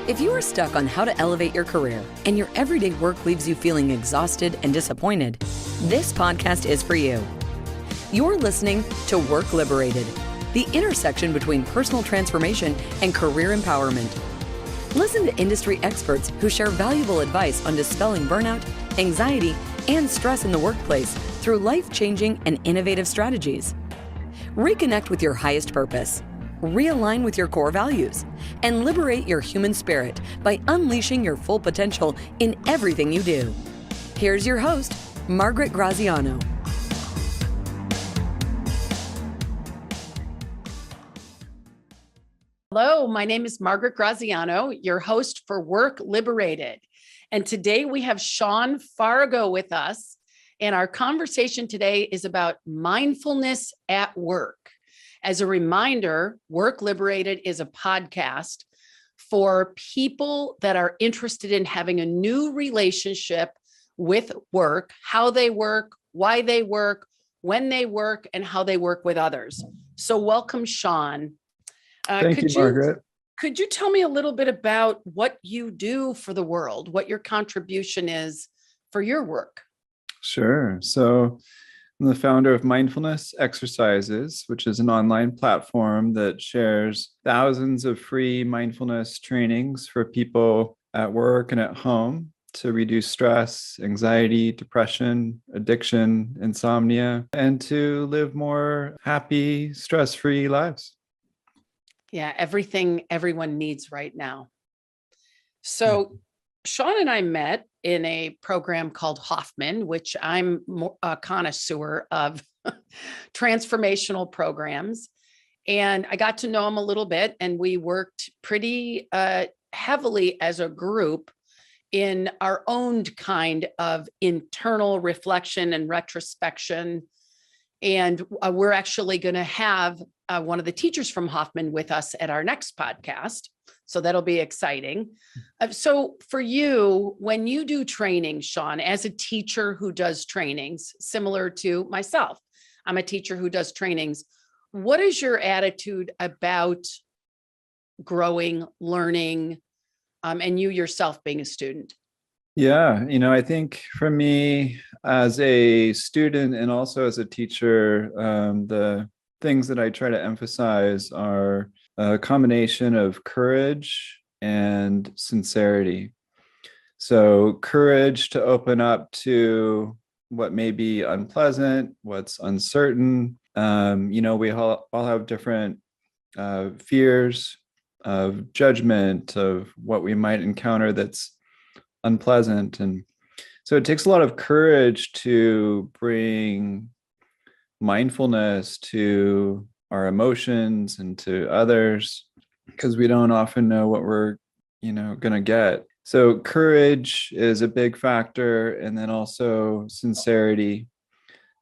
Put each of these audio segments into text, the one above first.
If you are stuck on how to elevate your career and your everyday work leaves you feeling exhausted and disappointed, this podcast is for you. You're listening to Work Liberated, the intersection between personal transformation and career empowerment. Listen to industry experts who share valuable advice on dispelling burnout, anxiety, and stress in the workplace through life-changing and innovative strategies. Reconnect with your highest purpose, realign with your core values, and liberate your human spirit by unleashing your full potential in everything you do. Here's your host, Margaret Graziano. Hello, my name is Margaret Graziano, your host for Work Liberated. And today we have Sean Fargo with us. And our conversation today is about mindfulness at work. As a reminder, Work Liberated is a podcast for people that are interested in having a new relationship with work, how they work, why they work, when they work, and how they work with others. So welcome, Sean. Thank you, Margaret. Could you tell me a little bit about what you do for the world, what your contribution is for your work? Sure. So I'm the founder of Mindfulness Exercises, which is an online platform that shares thousands of free mindfulness trainings for people at work and at home to reduce stress, anxiety, depression, addiction, insomnia, and to live more happy, stress-free lives. Yeah, everything everyone needs right now. So Sean and I met in a program called Hoffman, which I'm a connoisseur of transformational programs. And I got to know him a little bit, and we worked pretty heavily as a group in our own kind of internal reflection and retrospection. And we're actually going to have one of the teachers from Hoffman with us at our next podcast. So that'll be exciting. So for you, when you do training, Sean, as a teacher who does trainings, similar to myself, I'm a teacher who does trainings. What is your attitude about growing, learning, and you yourself being a student? Yeah, I think for me as a student and also as a teacher, the things that I try to emphasize are a combination of courage and sincerity. So courage to open up to what may be unpleasant, what's uncertain. We all have different fears of judgment, of what we might encounter that's unpleasant. And so it takes a lot of courage to bring mindfulness to our emotions and to others, because we don't often know what we're, going to get. So courage is a big factor. And then also sincerity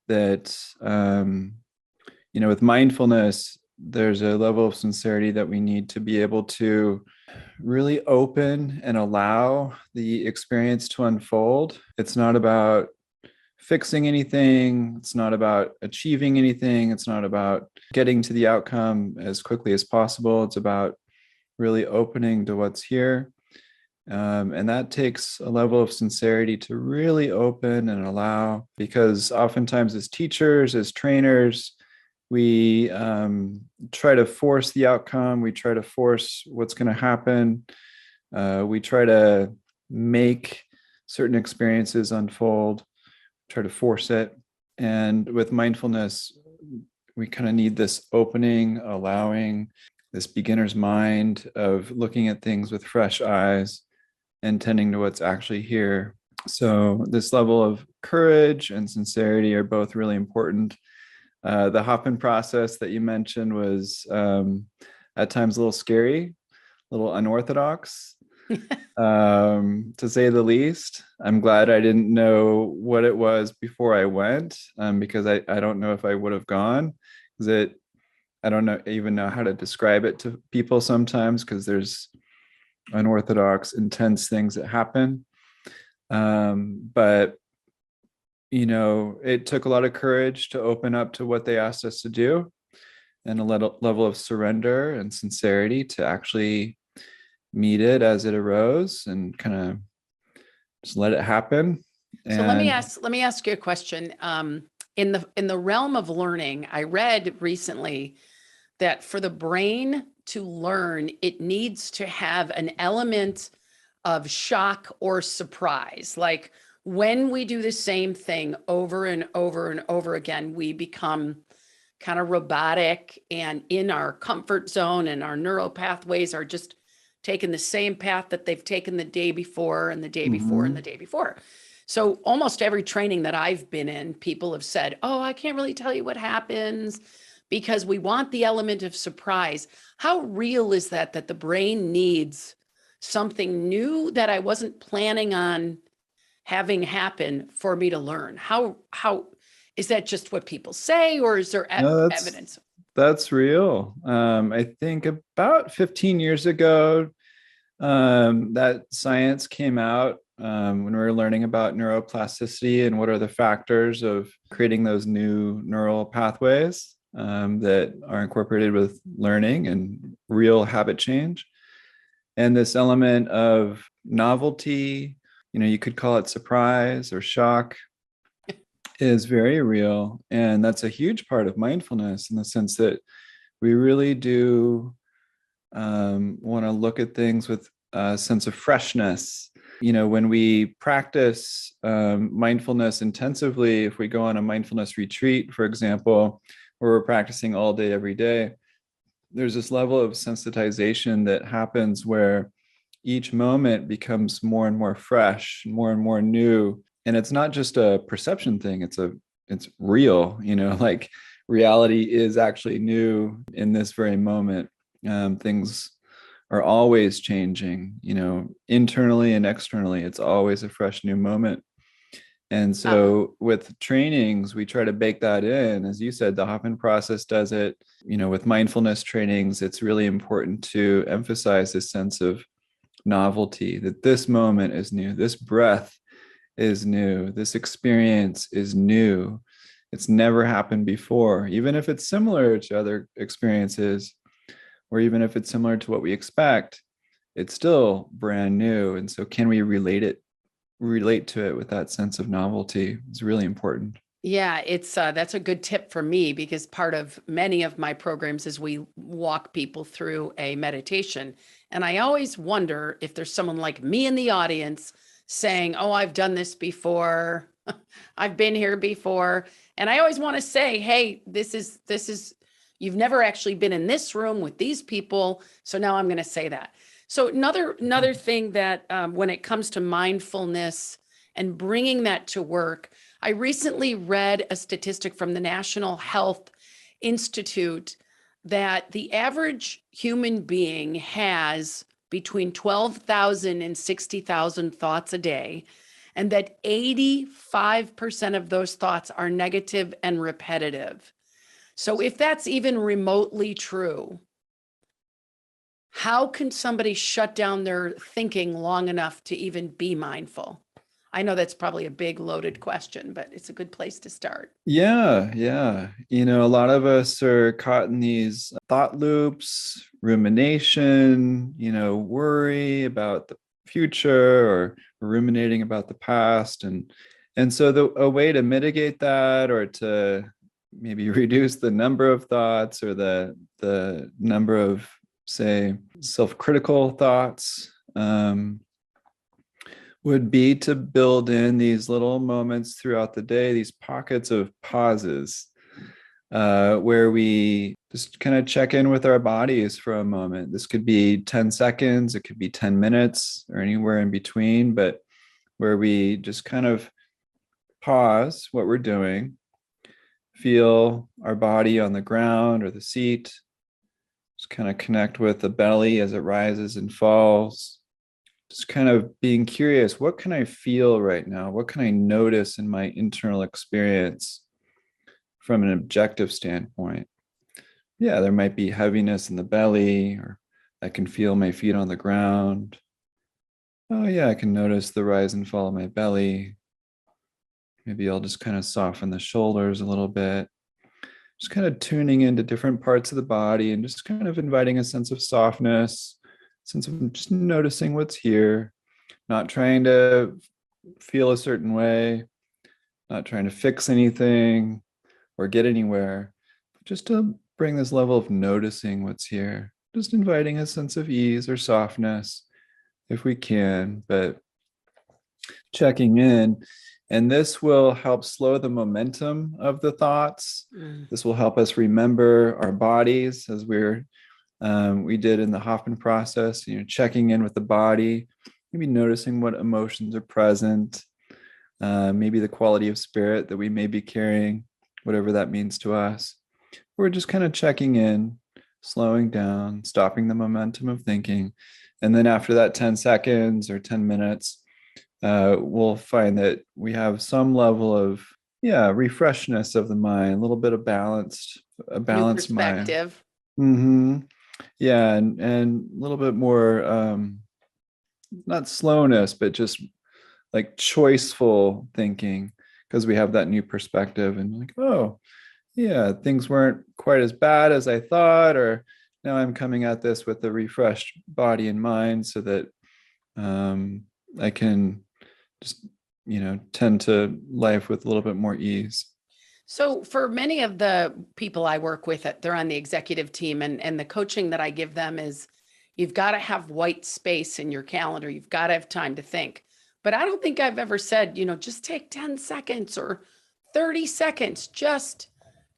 that, with mindfulness, there's a level of sincerity that we need to be able to really open and allow the experience to unfold. It's not about fixing anything. It's not about achieving anything. It's not about getting to the outcome as quickly as possible. It's about really opening to what's here. And that takes a level of sincerity to really open and allow, because oftentimes as teachers, as trainers, we try to force the outcome. We try to force what's going to happen. We try to make certain experiences unfold, try to force it. And with mindfulness, we kind of need this opening, allowing, this beginner's mind of looking at things with fresh eyes and tending to what's actually here. So this level of courage and sincerity are both really important. The Hoffman process that you mentioned was at times a little scary, a little unorthodox, to say the least. I'm glad I didn't know what it was before I went, because I don't know if I would have gone. I don't even know how to describe it to people sometimes, because there's unorthodox, intense things that happen. But it took a lot of courage to open up to what they asked us to do, and a level of surrender and sincerity to actually meet it as it arose and kind of just let it happen. So And let me ask you a question. In the realm of learning, I read recently that for the brain to learn, it needs to have an element of shock or surprise. Like when we do the same thing over and over and over again, we become kind of robotic and in our comfort zone, and our neural pathways are just taking the same path that they've taken the day before and the day before and the day before. So almost every training that I've been in, people have said, "Oh, I can't really tell you what happens because we want the element of surprise." How real is that the brain needs something new that I wasn't planning on having happen for me to learn? How is that just what people say, or is there no, evidence? that's real. I think about 15 years ago, that science came out when we were learning about neuroplasticity and what are the factors of creating those new neural pathways that are incorporated with learning and real habit change. And this element of novelty, you could call it surprise or shock, is very real. And that's a huge part of mindfulness in the sense that we really do want to look at things with a sense of freshness. When we practice mindfulness intensively, if we go on a mindfulness retreat, for example, where we're practicing all day, every day, there's this level of sensitization that happens where each moment becomes more and more fresh, more and more new. And it's not just a perception thing, it's real, like reality is actually new in this very moment. Things are always changing, internally and externally. It's always a fresh new moment. And so with trainings, we try to bake that in. As you said, the Hoffman process does it. With mindfulness trainings, it's really important to emphasize this sense of novelty, that this moment is new, this breath is new, this experience is new. It's never happened before, even if it's similar to other experiences, or even if it's similar to what we expect, it's still brand new. And so can we relate to it with that sense of novelty? It's really important. Yeah, it's that's a good tip for me, because part of many of my programs is we walk people through a meditation. And I always wonder if there's someone like me in the audience saying, "Oh, I've done this before. I've been here before." And I always want to say, "Hey, this is you've never actually been in this room with these people." So now I'm going to say that. So another thing that when it comes to mindfulness and bringing that to work, I recently read a statistic from the National Health Institute that the average human being has between 12,000 and 60,000 thoughts a day, and that 85% of those thoughts are negative and repetitive. So if that's even remotely true, how can somebody shut down their thinking long enough to even be mindful? I know that's probably a big loaded question, but it's a good place to start. Yeah. A lot of us are caught in these thought loops, rumination, worry about the future, or ruminating about the past. And so a way to mitigate that, or to maybe reduce the number of thoughts, or the number of, say, self-critical thoughts, would be to build in these little moments throughout the day, these pockets of pauses, where we just kind of check in with our bodies for a moment. This could be 10 seconds, it could be 10 minutes, or anywhere in between, but where we just kind of pause what we're doing, feel our body on the ground or the seat, just kind of connect with the belly as it rises and falls. Just kind of being curious, what can I feel right now? What can I notice in my internal experience from an objective standpoint? Yeah, there might be heaviness in the belly, or I can feel my feet on the ground. Oh yeah, I can notice the rise and fall of my belly. Maybe I'll just kind of soften the shoulders a little bit. Just kind of tuning into different parts of the body and just kind of inviting a sense of softness, sense of just noticing what's here, not trying to feel a certain way, not trying to fix anything or get anywhere, just to bring this level of noticing what's here, just inviting a sense of ease or softness if we can, but checking in. And this will help slow the momentum of the thoughts. This will help us remember our bodies as we did in the Hoffman process, checking in with the body, maybe noticing what emotions are present, maybe the quality of spirit that we may be carrying, whatever that means to us. We're just kind of checking in, slowing down, stopping the momentum of thinking. And then after that 10 seconds or 10 minutes, we'll find that we have some level of refreshness of the mind, a little bit of a balanced mind. Perspective. Yeah, and a little bit more not slowness, but just like choiceful thinking, because we have that new perspective and like, oh yeah, things weren't quite as bad as I thought, or now I'm coming at this with a refreshed body and mind so that I can just, tend to life with a little bit more ease. So for many of the people I work with, they're on the executive team, and the coaching that I give them is you've got to have white space in your calendar. You've got to have time to think. But I don't think I've ever said, just take 10 seconds or 30 seconds just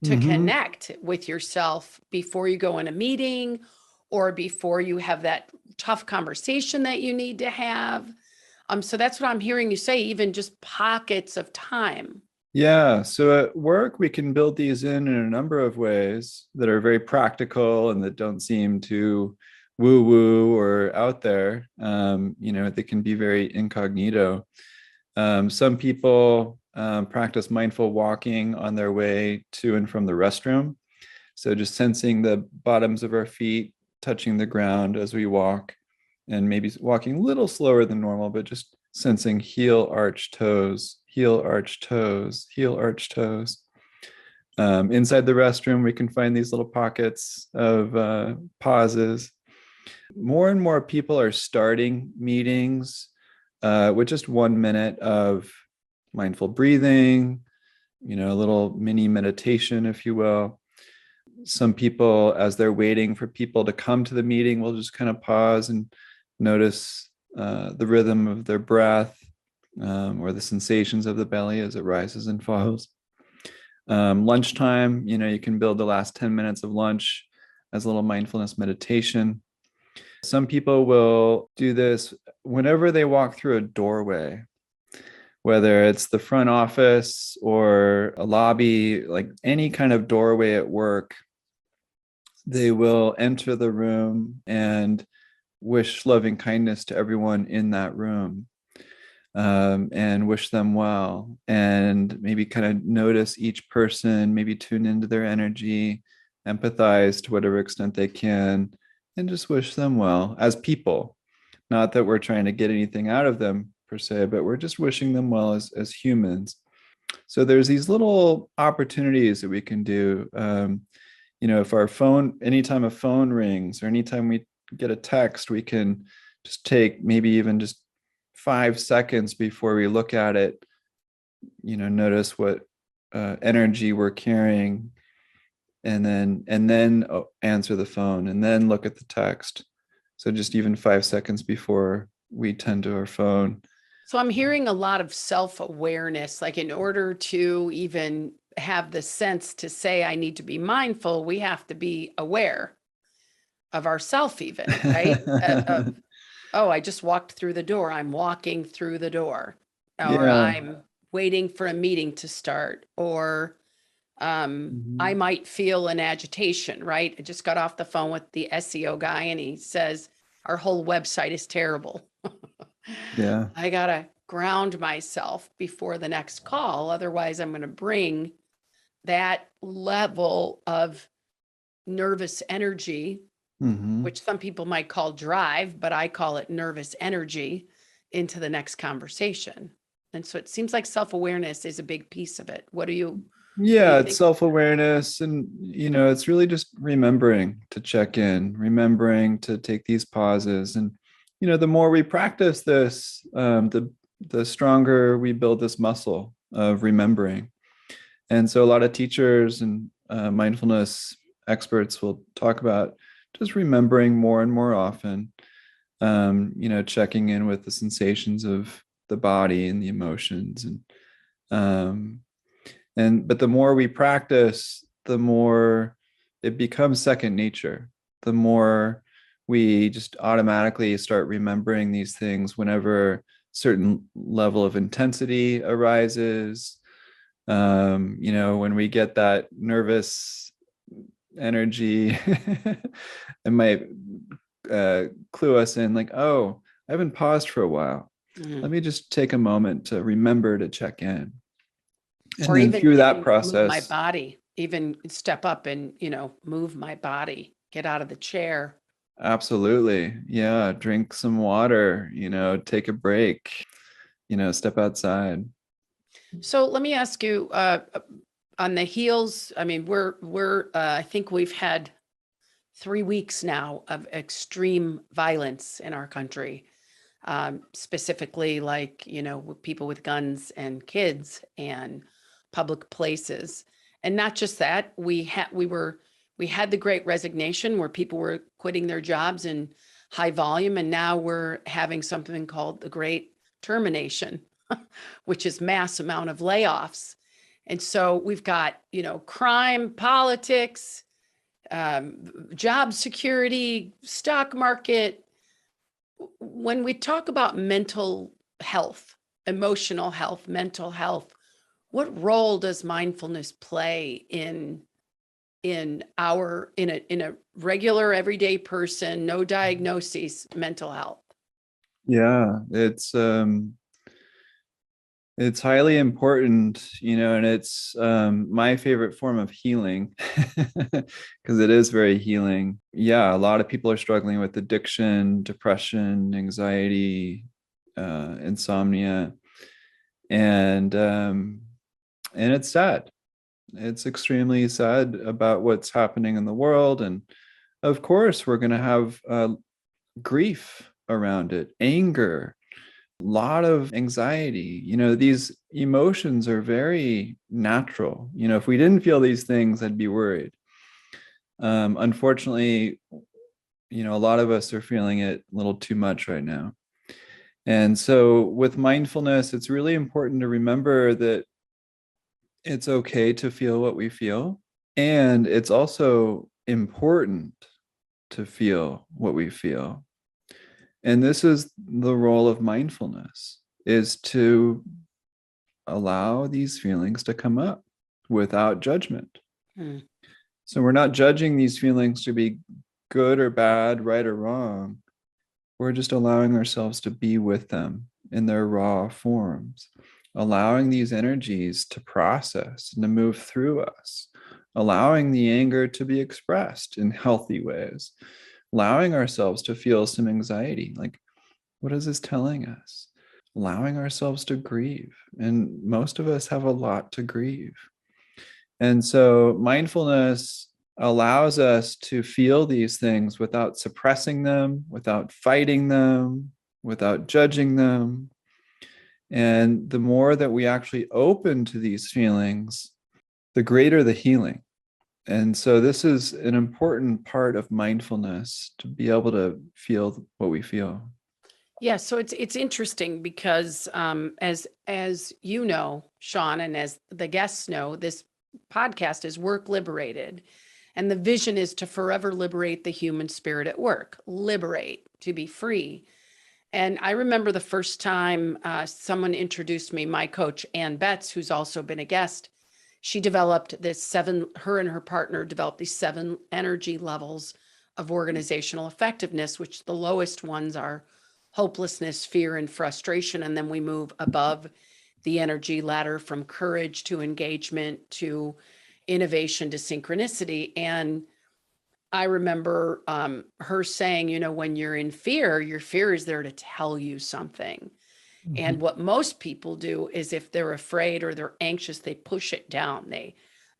to connect with yourself before you go in a meeting or before you have that tough conversation that you need to have. So that's what I'm hearing you say, even just pockets of time. Yeah. So at work, we can build these in a number of ways that are very practical and that don't seem too woo-woo or out there. They can be very incognito. Some people practice mindful walking on their way to and from the restroom. So just sensing the bottoms of our feet touching the ground as we walk, and maybe walking a little slower than normal, but just sensing heel, arch, toes, heel, arch, toes, heel, arch, toes. Inside the restroom, we can find these little pockets of pauses. More and more people are starting meetings with just 1 minute of mindful breathing, a little mini meditation, if you will. Some people, as they're waiting for people to come to the meeting, will just kind of pause and notice the rhythm of their breath or the sensations of the belly as it rises and falls. Lunchtime, you can build the last 10 minutes of lunch as a little mindfulness meditation. Some people will do this whenever they walk through a doorway, whether it's the front office or a lobby, like any kind of doorway at work. They will enter the room and wish loving kindness to everyone in that room, and wish them well, and maybe kind of notice each person, maybe tune into their energy, empathize to whatever extent they can, and just wish them well as people. Not that we're trying to get anything out of them per se, but we're just wishing them well as humans. So there's these little opportunities that we can do. If our phone, anytime a phone rings or anytime we get a text, we can just take maybe even just 5 seconds before we look at it, notice what energy we're carrying, and then answer the phone, and then look at the text. So just even 5 seconds before we tend to our phone. So I'm hearing a lot of self-awareness, like in order to even have the sense to say, I need to be mindful, we have to be aware of ourself even, right? Oh, I just walked through the door. I'm walking through the door, or I'm waiting for a meeting to start, or I might feel an agitation, right? I just got off the phone with the SEO guy and he says, our whole website is terrible. Yeah. I got to ground myself before the next call. Otherwise, I'm going to bring that level of nervous energy, which some people might call drive, but I call it nervous energy, into the next conversation. And so it seems like self-awareness is a big piece of it. What do you What do you Yeah, it's think? self-awareness, and it's really just remembering to check in, remembering to take these pauses. And the more we practice this, the stronger we build this muscle of remembering. And so a lot of teachers and mindfulness experts will talk about just remembering more and more often, checking in with the sensations of the body and the emotions. Um, but the more we practice, the more it becomes second nature. The more we just automatically start remembering these things whenever certain level of intensity arises. When we get that nervous energy, it might clue us in like, oh, I haven't paused for a while. Let me just take a moment to remember to check in. And Or then even through that getting to move my process, body, even step up and, move my body, get out of the chair. absolutely. Yeah. Drink some water, take a break, step outside. So let me ask you, on the heels, I mean, I think we've had 3 weeks now of extreme violence in our country, specifically like, with people with guns and kids and public places. And not just that, we had the Great Resignation where people were quitting their jobs in high volume, and now we're having something called the Great Termination, which is mass amount of layoffs. And so we've got, crime, politics, job security, stock market. When we talk about mental health, emotional health, mental health, what role does mindfulness play in a regular everyday person, no diagnoses, mental health? Yeah. It's highly important, and it's my favorite form of healing because it is very healing. Yeah, a lot of people are struggling with addiction, depression, anxiety, insomnia, and it's sad. It's extremely sad about what's happening in the world, and of course, we're going to have grief around it, anger, lot of anxiety. These emotions are very natural. If we didn't feel these things, I'd be worried. Unfortunately, a lot of us are feeling it a little too much right now. And so with mindfulness, it's really important to remember that it's okay to feel what we feel, and it's also important to feel what we feel. And this is the role of mindfulness, is to allow these feelings to come up without judgment. Hmm. So we're not judging these feelings to be good or bad, right or wrong. We're just allowing ourselves to be with them in their raw forms, allowing these energies to process and to move through us, allowing the anger to be expressed in healthy ways, allowing ourselves to feel some anxiety. Like, what is this telling us? Allowing ourselves to grieve. And most of us have a lot to grieve. And so mindfulness allows us to feel these things without suppressing them, without fighting them, without judging them. And the more that we actually open to these feelings, the greater the healing. And so this is an important part of mindfulness, to be able to feel what we feel. Yeah, so it's interesting because, as you know, Sean, and as the guests know, this podcast is work liberated, and the vision is to forever liberate the human spirit at work, liberate, to be free. And I remember the first time someone introduced me, my coach Ann Betts, who's also been a guest. She developed her and her partner developed these 7 energy levels of organizational effectiveness, which the lowest ones are hopelessness, fear, and frustration. And then we move above the energy ladder from courage to engagement to innovation to synchronicity. And I remember her saying, when you're in fear, your fear is there to tell you something. And Mhm. what most people do is if they're afraid or they're anxious, they push it down.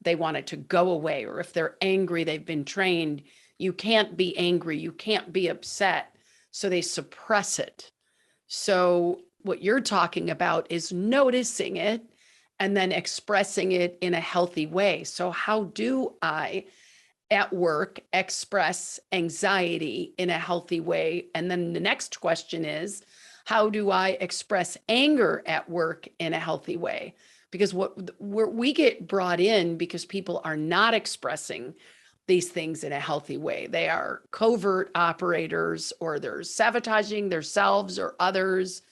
they want it to go away. Or if they're angry, they've been trained, you can't be angry, you can't be upset. So they suppress it. So what you're talking about is noticing it and then expressing it in a healthy way. So how do I at work express anxiety in a healthy way? And then the next question is, how do I express anger at work in a healthy way? Because we get brought in because people are not expressing these things in a healthy way. They are covert operators, or they're sabotaging themselves or others,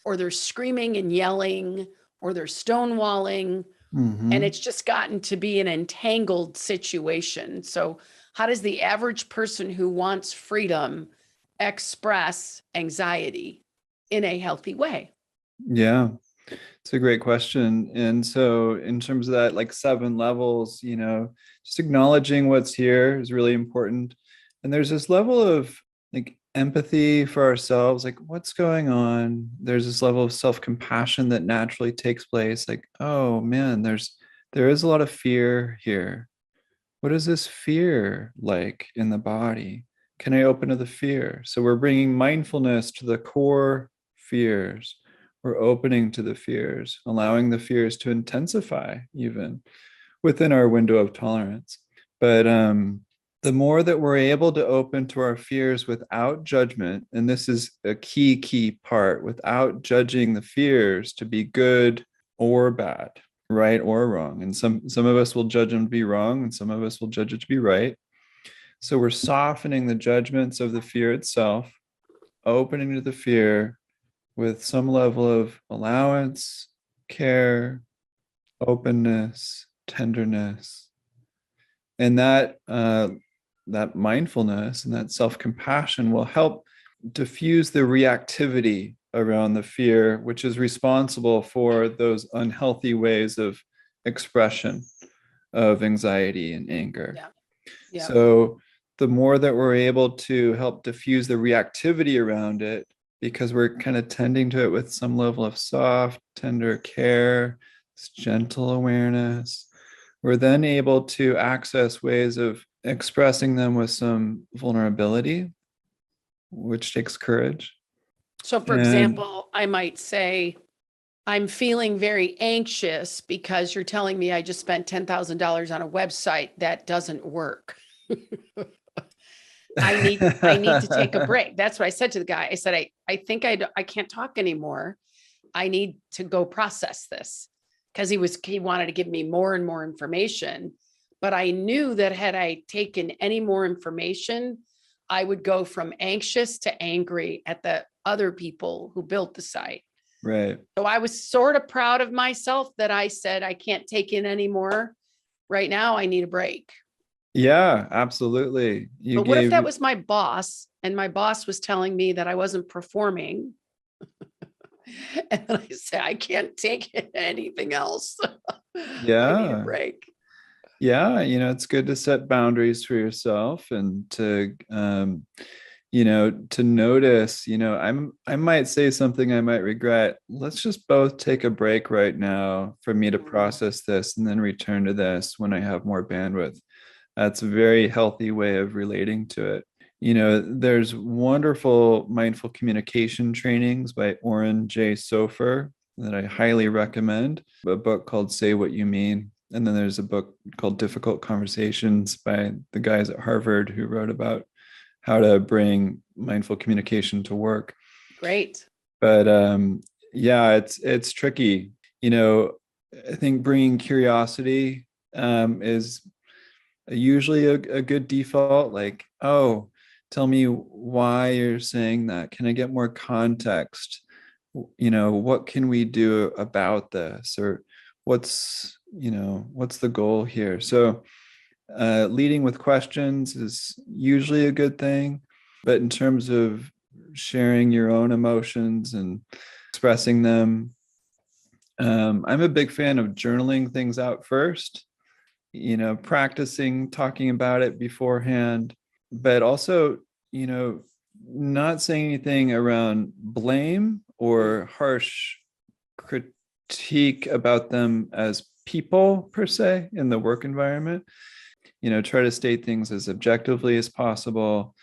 or they're screaming and yelling, or they're stonewalling. And it's just gotten to be an entangled situation. So how does the average person who wants freedom express anxiety in a healthy way? Yeah, it's a great question. And so in terms of that, like 7 levels, just acknowledging what's here is really important. And there's this level of like empathy for ourselves, like what's going on. There's this level of self-compassion that naturally takes place. Like, oh man, there is a lot of fear here. What is this fear like in the body? Can I open to the fear? So we're bringing mindfulness to the core fears. We're opening to the fears, allowing the fears to intensify even within our window of tolerance. But the more that we're able to open to our fears without judgment, and this is a key part, without judging the fears to be good or bad, right or wrong. And some of us will judge them to be wrong, and some of us will judge it to be right. So we're softening the judgments of the fear itself, opening to the fear with some level of allowance, care, openness, tenderness. And that mindfulness and that self-compassion will help diffuse the reactivity around the fear, which is responsible for those unhealthy ways of expression of anxiety and anger. Yeah. Yeah. So the more that we're able to help diffuse the reactivity around it, because we're kind of tending to it with some level of soft, tender care, gentle awareness, we're then able to access ways of expressing them with some vulnerability, which takes courage. So for example, I might say, I'm feeling very anxious because you're telling me I just spent $10,000 on a website that doesn't work. I need to take a break. That's what I said to the guy. I said, I think I can't talk anymore. I need to go process this, because he wanted to give me more and more information. But I knew that had I taken any more information, I would go from anxious to angry at the other people who built the site. Right. So I was sort of proud of myself that I said, I can't take in anymore. Right now, I need a break. Yeah, absolutely. But what if that was my boss, and my boss was telling me that I wasn't performing? And then I say, I can't take anything else. Yeah. I need a break. Yeah, it's good to set boundaries for yourself and to to notice, I might say something I might regret. Let's just both take a break right now for me to process this and then return to this when I have more bandwidth. That's a very healthy way of relating to it. There's wonderful mindful communication trainings by Oren J. Sofer that I highly recommend. A book called Say What You Mean. And then there's a book called Difficult Conversations by the guys at Harvard who wrote about how to bring mindful communication to work. Great. But yeah, it's tricky. I think bringing curiosity is usually a good default. Like, oh, tell me why you're saying that. Can I get more context? What can we do about this? Or what's the goal here? So leading with questions is usually a good thing. But in terms of sharing your own emotions and expressing them, I'm a big fan of journaling things out first, practicing talking about it beforehand, but also, not saying anything around blame or harsh critique about them as people per se in the work environment. Try to state things as objectively as possible,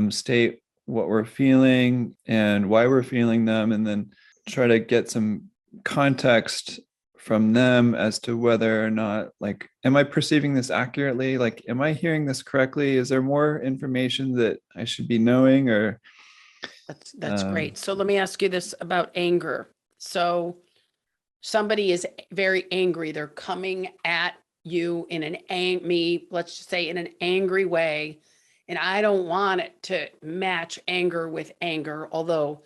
state what we're feeling and why we're feeling them, and then try to get some context from them as to whether or not, like, am I perceiving this accurately? Like, am I hearing this correctly? Is there more information that I should be knowing? Or That's great. So let me ask you this about anger. So somebody is very angry. They're coming at you in let's just say in an angry way. And I don't want it to match anger with anger. Although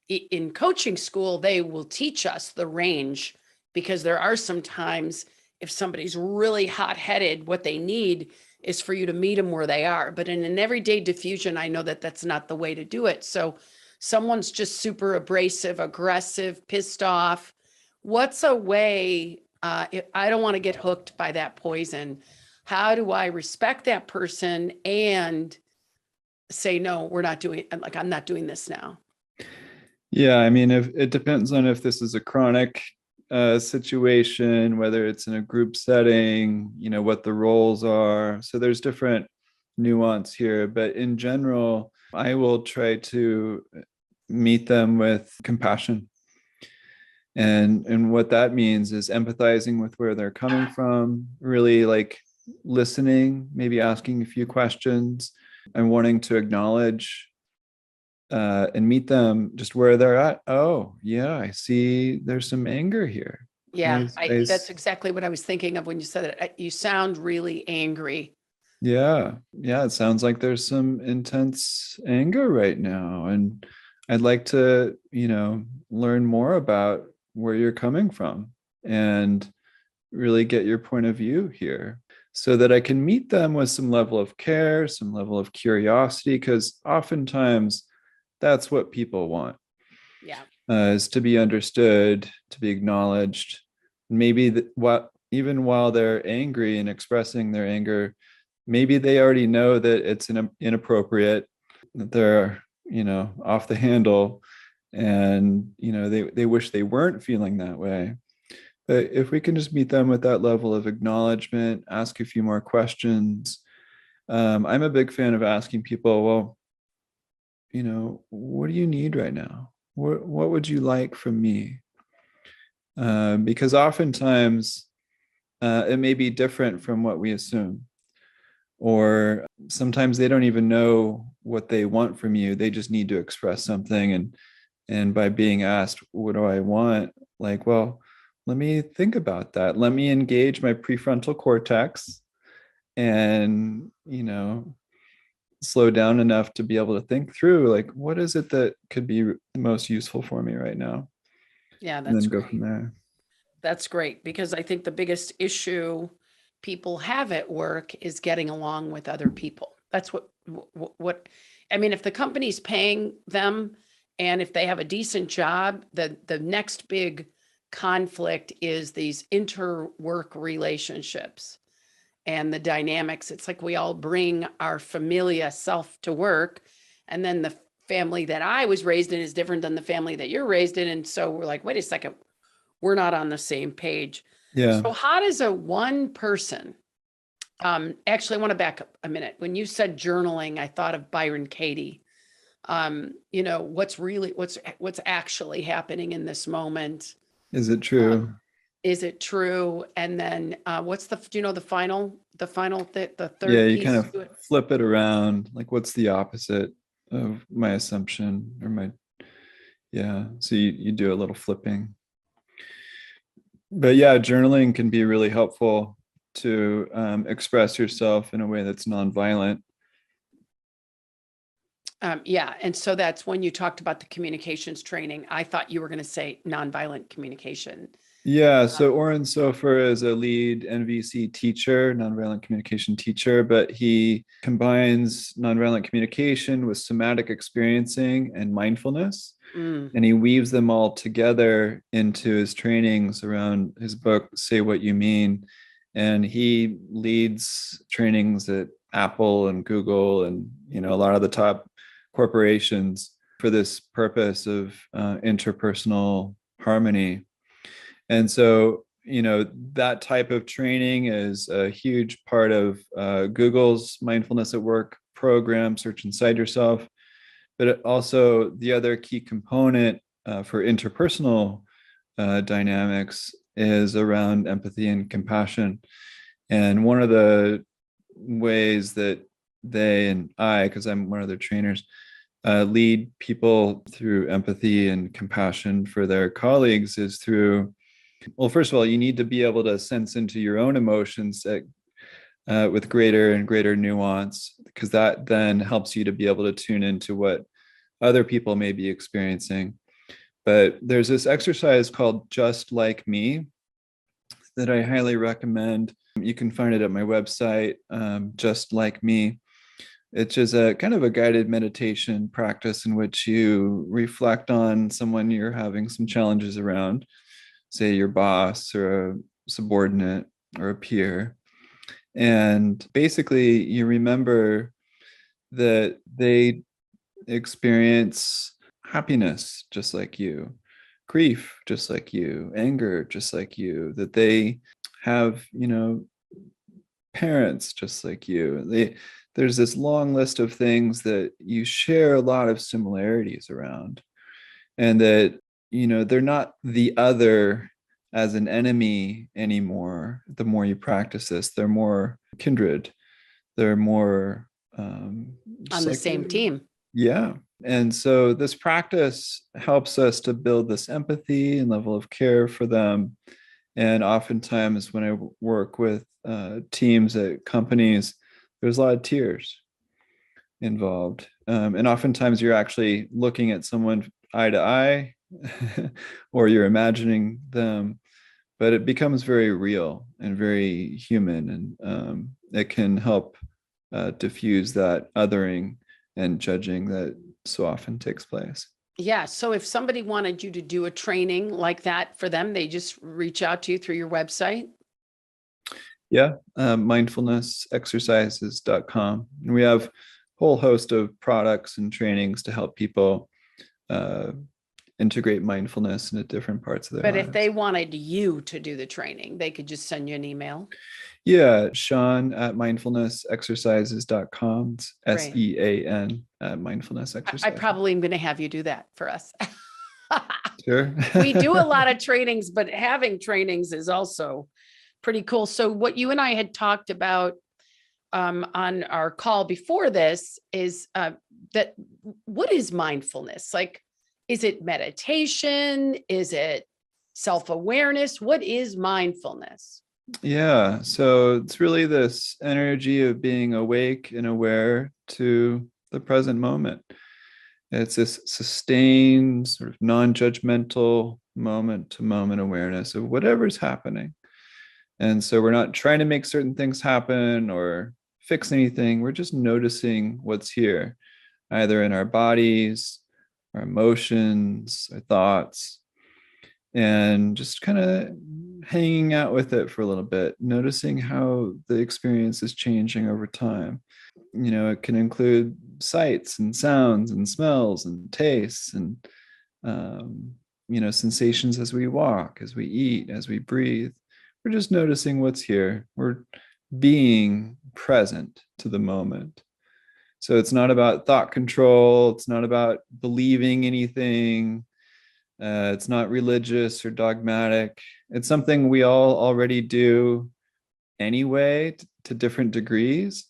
in coaching school, they will teach us the range, because there are some times if somebody's really hot-headed, what they need is for you to meet them where they are. But in an everyday diffusion, I know that that's not the way to do it. So someone's just super abrasive, aggressive, pissed off. What's a way, if I don't want to get hooked by that poison, how do I respect that person and say, no, I'm not doing this now? Yeah, I mean, if it depends on if this is a chronic situation, whether it's in a group setting, what the roles are. So there's different nuance here, but in general, I will try to meet them with compassion. And what that means is empathizing with where they're coming from, really like listening, maybe asking a few questions, and wanting to acknowledge and meet them just where they're at. Oh, yeah, I see there's some anger here. Yeah, that's exactly what I was thinking of when you said it. You sound really angry. Yeah, it sounds like there's some intense anger right now. And I'd like to, learn more about where you're coming from and really get your point of view here, so that I can meet them with some level of care, some level of curiosity, because oftentimes that's what people want. Yeah. Is to be understood, to be acknowledged. Maybe even while they're angry and expressing their anger, maybe they already know that it's inappropriate, that they're, off the handle, and, they wish they weren't feeling that way. But if we can just meet them with that level of acknowledgement, ask a few more questions. I'm a big fan of asking people, well, what do you need right now? What would you like from me? Because oftentimes it may be different from what we assume. Or sometimes they don't even know what they want from you. They just need to express something. And by being asked, what do I want? Like, well, let me think about that. Let me engage my prefrontal cortex and, slow down enough to be able to think through, like, what is it that could be most useful for me right now? Yeah, And then that's go great. from there. That's great, because I think the biggest issue people have at work is getting along with other people. That's what I mean, if the company's paying them and if they have a decent job, the next big conflict is these inter-work relationships and the dynamics. It's like we all bring our familia self to work, and then the family that I was raised in is different than the family that you're raised in. And so we're like, wait a second, we're not on the same page. Yeah. So how does a one person, actually I want to back up a minute. When you said journaling, I thought of Byron Katie. What's actually happening in this moment? Is it true? Is it true? And then do you know the third Yeah, you piece kind of to it? flip it around. Like, what's the opposite of my assumption or yeah. So you do a little flipping. But yeah, journaling can be really helpful to express yourself in a way that's nonviolent. Yeah. And so that's when you talked about the communications training. I thought you were going to say nonviolent communication. Yeah, so Oren Sofer is a lead NVC teacher, nonviolent communication teacher, but he combines nonviolent communication with somatic experiencing and mindfulness. And he weaves them all together into his trainings around his book, Say What You Mean. And he leads trainings at Apple and Google and, a lot of the top corporations for this purpose of interpersonal harmony. And so that type of training is a huge part of Google's Mindfulness at Work program, Search Inside Yourself. But also the other key component for interpersonal dynamics is around empathy and compassion. And one of the ways that they and I, because I'm one of their trainers, lead people through empathy and compassion for their colleagues is through, well, first of all, you need to be able to sense into your own emotions with greater and greater nuance, because that then helps you to be able to tune into what other people may be experiencing. But there's this exercise called Just Like Me that I highly recommend. You can find it at my website, Just Like Me. It's just a kind of a guided meditation practice in which you reflect on someone you're having some challenges around, say your boss or a subordinate or a peer. And basically you remember that they experience happiness just like you, grief just like you, anger just like you, that they have, parents just like you. There's this long list of things that you share a lot of similarities around, and that, they're not the other as an enemy anymore. The more you practice this, they're more kindred. They're more on the same team. Yeah. And so this practice helps us to build this empathy and level of care for them. And oftentimes when I work with teams at companies, there's a lot of tears involved. And oftentimes you're actually looking at someone eye to eye or you're imagining them, but it becomes very real and very human. And it can help diffuse that othering and judging that so often takes place. Yeah. So if somebody wanted you to do a training like that for them, they just reach out to you through your website? Yeah. Mindfulnessexercises.com. And we have a whole host of products and trainings to help people integrate mindfulness into different parts of their lives. But if they wanted you to do the training, they could just send you an email. Yeah, Sean at mindfulnessexercises.com. It's Great. SEAN at mindfulness exercises. I probably am going to have you do that for us. Sure. We do a lot of trainings, but having trainings is also pretty cool. So what you and I had talked about on our call before this is that what is mindfulness? Like, is it meditation? Is it self-awareness? What is mindfulness? Yeah, so it's really this energy of being awake and aware to the present moment. It's this sustained, sort of non-judgmental moment-to-moment awareness of whatever's happening. And so we're not trying to make certain things happen or fix anything. We're just noticing what's here, either in our bodies, our emotions, our thoughts, and just kind of hanging out with it for a little bit, noticing how the experience is changing over time. It can include sights and sounds and smells and tastes and, sensations as we walk, as we eat, as we breathe. We're just noticing what's here. We're being present to the moment. So it's not about thought control. It's not about believing anything. It's not religious or dogmatic. It's something we all already do anyway to different degrees.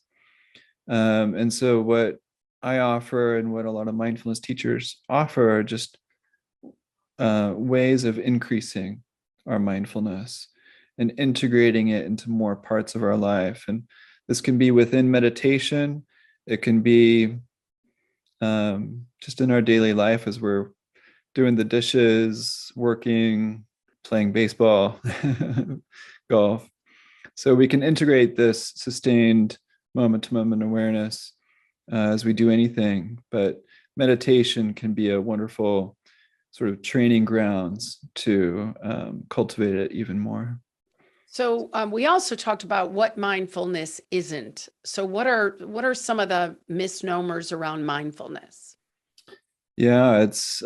And so what I offer and what a lot of mindfulness teachers offer are just ways of increasing our mindfulness and integrating it into more parts of our life. And this can be within meditation. It can be just in our daily life as we're doing the dishes, working, playing baseball, golf. So we can integrate this sustained moment-to-moment awareness as we do anything. But meditation can be a wonderful sort of training grounds to cultivate it even more. So we also talked about what mindfulness isn't. So what are some of the misnomers around mindfulness? Yeah, it's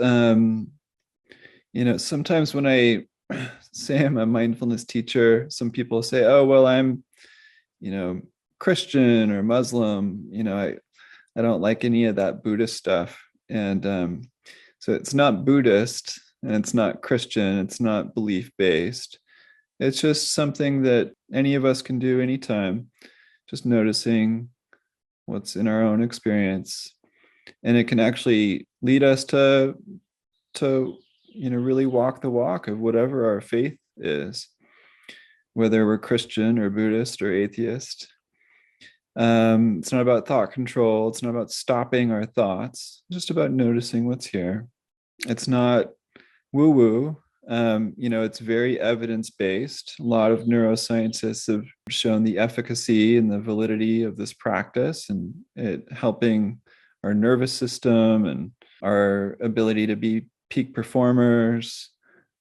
sometimes when I say I'm a mindfulness teacher, some people say, oh, well, I'm, Christian or Muslim, I don't like any of that Buddhist stuff. And so it's not Buddhist and it's not Christian, it's not belief-based. It's just something that any of us can do anytime, just noticing what's in our own experience. And it can actually lead us to really walk the walk of whatever our faith is, whether we're Christian or Buddhist or atheist. It's not about thought control. It's not about stopping our thoughts, just about noticing what's here. It's not woo-woo. It's very evidence-based. A lot of neuroscientists have shown the efficacy and the validity of this practice and it helping our nervous system and our ability to be peak performers,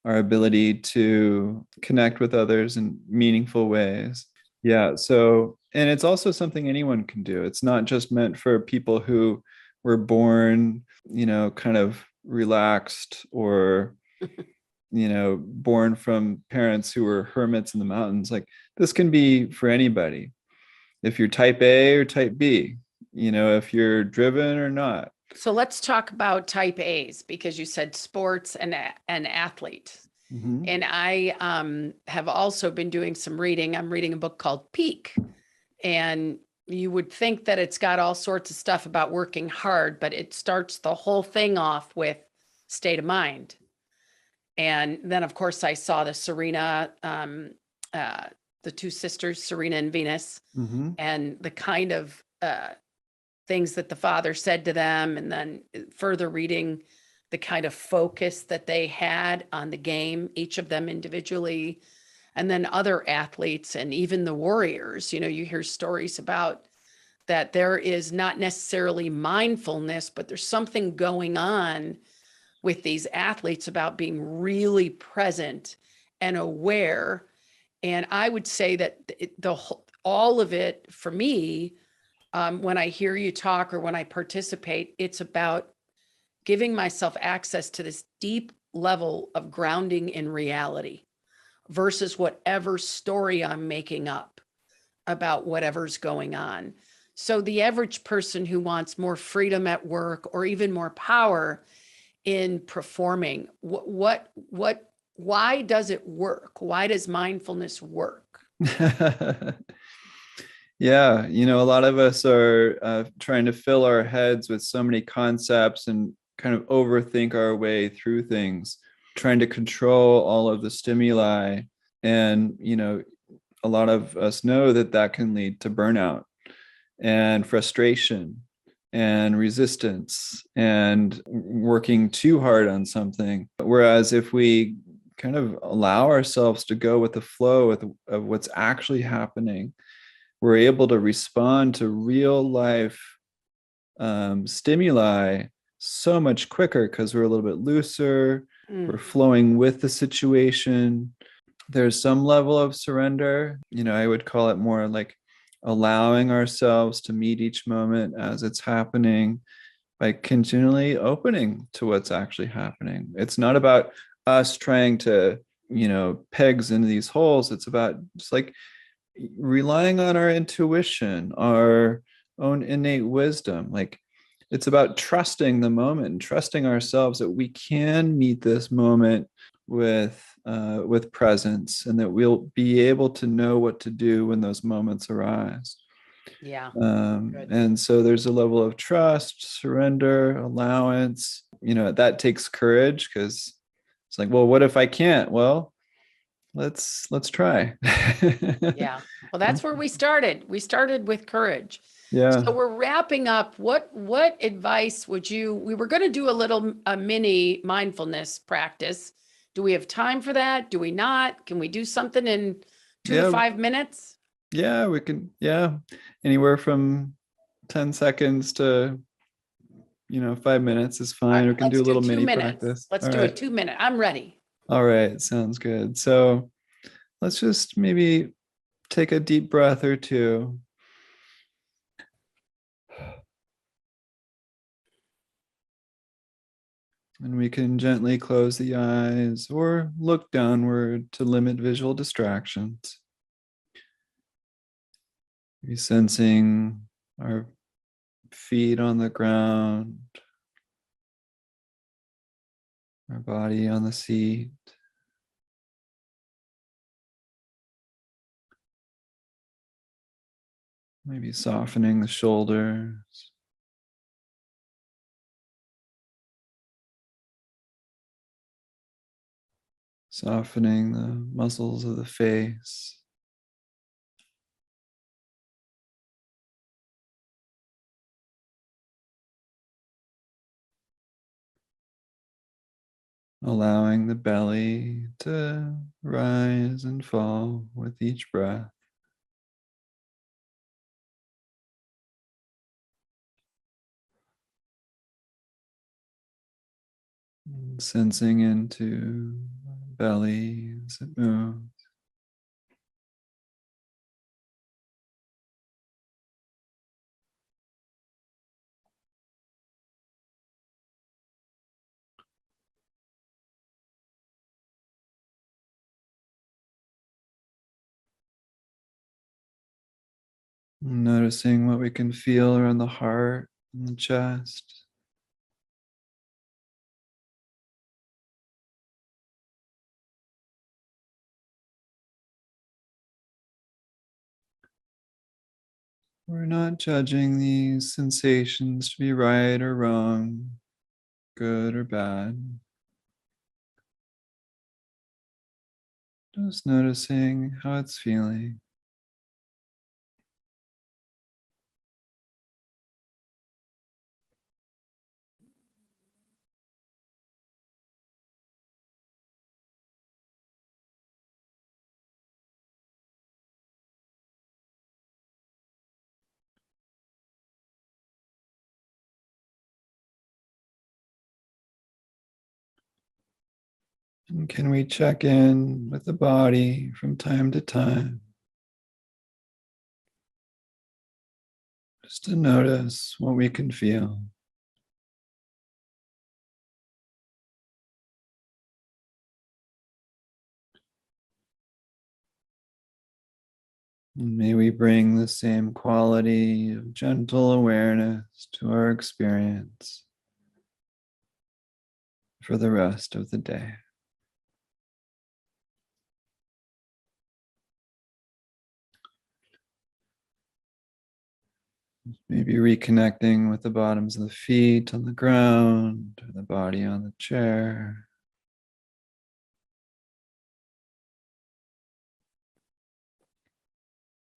our ability to connect with others in meaningful ways. Yeah. So, and it's also something anyone can do. It's not just meant for people who were born, kind of relaxed or, born from parents who were hermits in the mountains. Like this can be for anybody. If you're type A or type B, if you're driven or not. So let's talk about type A's because you said sports and athlete. Mm-hmm. And I have also been doing some reading. I'm reading a book called Peak. And you would think that it's got all sorts of stuff about working hard, but it starts the whole thing off with state of mind. And then, of course, I saw the Serena, the two sisters, Serena and Venus, Mm-hmm. and the kind of things that the father said to them, and then further reading the kind of focus that they had on the game, each of them individually, and then other athletes and even the warriors. You hear stories about that there is not necessarily mindfulness, but there's something going on with these athletes about being really present and aware. And I would say that all of it for me, when I hear you talk or when I participate, it's about giving myself access to this deep level of grounding in reality versus whatever story I'm making up about whatever's going on. So the average person who wants more freedom at work or even more power in performing, why does it work? Why does mindfulness work? Yeah, a lot of us are trying to fill our heads with so many concepts and kind of overthink our way through things, trying to control all of the stimuli. And, a lot of us know that can lead to burnout and frustration and resistance and working too hard on something. Whereas if we kind of allow ourselves to go with the flow of what's actually happening, we're able to respond to real life stimuli so much quicker because we're a little bit looser. We're flowing with the situation. There's some level of surrender. I would call it more like allowing ourselves to meet each moment as it's happening by continually opening to what's actually happening. It's not about us trying to, pegs into these holes. It's about just like relying on our intuition, our own innate wisdom. Like it's about trusting the moment and trusting ourselves that we can meet this moment with presence and that we'll be able to know what to do when those moments arise. Yeah. And so there's a level of trust, surrender, allowance, that takes courage because it's like, well, what if I can't? Well, let's try. Yeah. Well, that's where we started. We started with courage. Yeah. So we're wrapping up. What advice would we were going to do a mini mindfulness practice. Do we have time for that? Do we not? Can we do something in 2 to 5 minutes? Yeah, we can. Yeah. Anywhere from 10 seconds to, 5 minutes is fine. We can do a little mini practice. Let's do a 2 minute. I'm ready. All right. Sounds good. So let's just maybe take a deep breath or two. And we can gently close the eyes or look downward to limit visual distractions. Be sensing our feet on the ground, our body on the seat. Maybe softening the shoulders. Softening the muscles of the face. Allowing the belly to rise and fall with each breath. And sensing into the belly as it moves. Noticing what we can feel around the heart and the chest. We're not judging these sensations to be right or wrong, good or bad. Just noticing how it's feeling. And can we check in with the body from time to time? Just to notice what we can feel. And may we bring the same quality of gentle awareness to our experience for the rest of the day. Maybe reconnecting with the bottoms of the feet on the ground, or the body on the chair.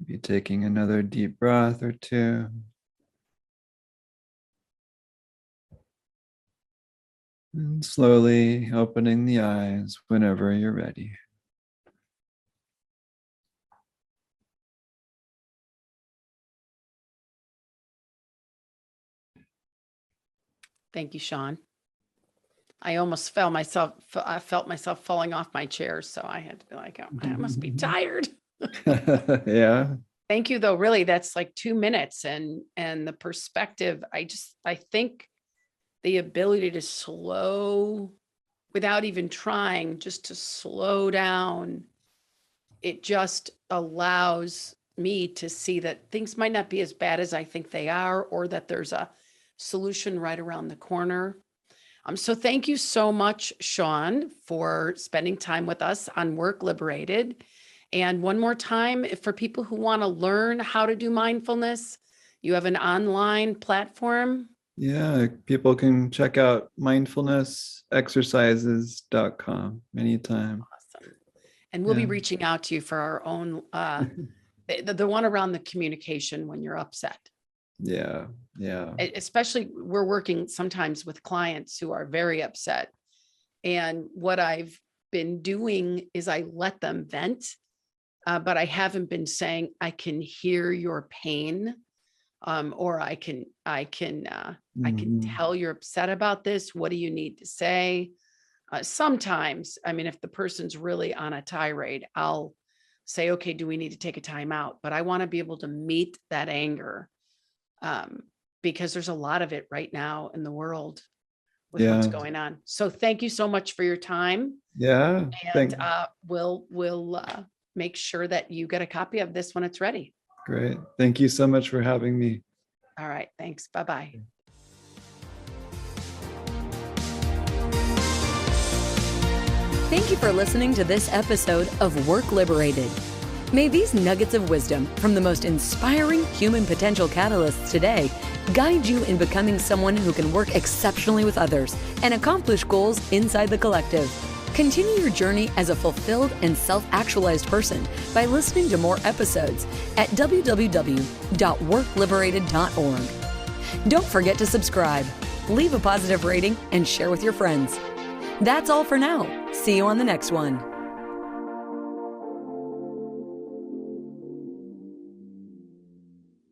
Maybe taking another deep breath or two. And slowly opening the eyes whenever you're ready. Thank you, Sean. I almost felt myself falling off my chair. So I had to be like, oh, I must be tired. Yeah. Thank you though. Really, that's like 2 minutes and the perspective. I think the ability to slow without even trying, just to slow down, it just allows me to see that things might not be as bad as I think they are, or that there's a solution right around the corner. So thank you so much, Sean, for spending time with us on Work Liberated. And one more time, for people who want to learn how to do mindfulness, you have an online platform. Yeah, people can check out mindfulnessexercises.com anytime. Awesome. And we'll be Yeah. reaching out to you for our own, the one around the communication when you're upset. Yeah. Yeah. Especially we're working sometimes with clients who are very upset. And what I've been doing is I let them vent, but I haven't been saying, I can hear your pain. Or I can tell you're upset about this. What do you need to say? Sometimes, I mean, if the person's really on a tirade, I'll say, okay, do we need to take a time out? But I want to be able to meet that anger, because there's a lot of it right now in the world. with what's Yeah. going on. So thank you so much for your time. Yeah. And we'll make sure that you get a copy of this when it's ready. Great. Thank you so much for having me. All right. Thanks. Bye-bye. Thank you for listening to this episode of Work Liberated. May these nuggets of wisdom from the most inspiring human potential catalysts today guide you in becoming someone who can work exceptionally with others and accomplish goals inside the collective. Continue your journey as a fulfilled and self-actualized person by listening to more episodes at www.workliberated.org. Don't forget to subscribe, leave a positive rating, and share with your friends. That's all for now. See you on the next one.